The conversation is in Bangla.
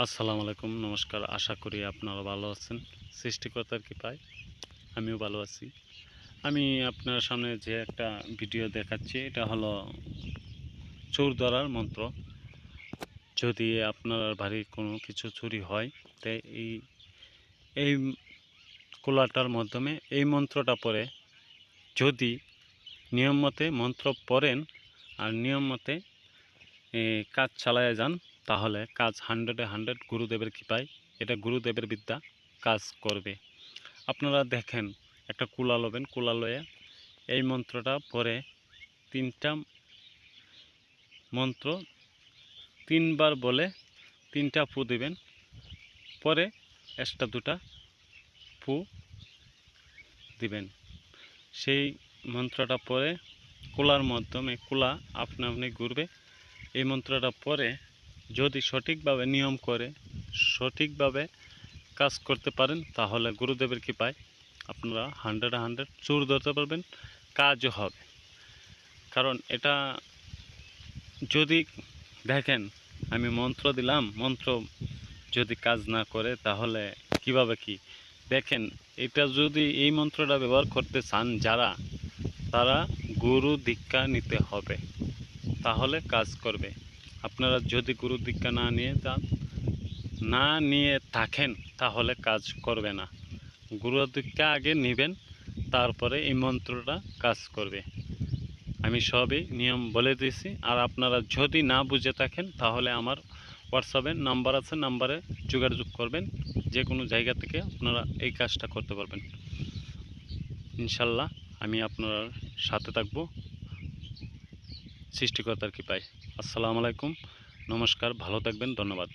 আসসালামু আলাইকুম, নমস্কার। আশা করি আপনারা ভালো আছেন। সৃষ্টিকর্তার কৃপায় আমিও ভালো আছি। আমি আপনার সামনে যে একটা ভিডিও দেখাচ্ছি, এটা হলো চোর ধরার মন্ত্র। যদি আপনার বাড়ির কোনো কিছু চুরি হয়, তাই এই কুলাটার মাধ্যমে এই মন্ত্রটা পড়ে যদি নিয়ম মতে মন্ত্র পড়েন আর নিয়ম মতে কাজ চালায় যান, তাহলে কাজ 100-100 গুরুদেবের কৃপায়, এটা গুরুদেবের বিদ্যা, কাজ করবে। আপনারা দেখেন, একটা কুলা লবেন, কুলা লয়ে এই মন্ত্রটা পরে 3টা মন্ত্র 3বার বলে 3টা ফু দিবেন, পরে এক্সট্রা 2টা ফু দিবেন। সেই মন্ত্রটা পরে কুলার মাধ্যমে কুলা আপনা আপনি ঘুরবে। এই মন্ত্রটা পরে যদি সঠিকভাবে নিয়ম করে সঠিকভাবে কাজ করতে পারেন, তাহলে গুরুদেবের কৃপায় আপনারা 100-100 চোর ধরতে পারবেন, কাজও হবে। কারণ এটা যদি দেখেন, আমি মন্ত্র দিলাম, মন্ত্র যদি কাজ না করে তাহলে কিভাবে কি দেখেন। এটা যদি এই মন্ত্রটা ব্যবহার করতে চান যারা, তারা গুরু দীক্ষা নিতে হবে, তাহলে কাজ করবে। আপনারা যদি গুরু দীক্ষা না নিয়ে থাকেন, তাহলে কাজ করবে না। গুরু দীক্ষা আগে নেবেন, তারপরে এই মন্ত্রটা কাজ করবে। আমি সবই নিয়ম বলে দিয়েছি। আর আপনারা যদি না বুঝে থাকেন, তাহলে আমার হোয়াটসঅ্যাপে নাম্বার আছে, নাম্বারে যোগাযোগ করবেন। যে কোনো জায়গা থেকে আপনারা এই কাজটা করতে পারবেন। ইনশাল্লাহ আমি আপনার সাথে থাকব সৃষ্টিকর্তার কৃপায়। আসসালামু আলাইকুম, নমস্কার, ভালো থাকবেন, ধন্যবাদ।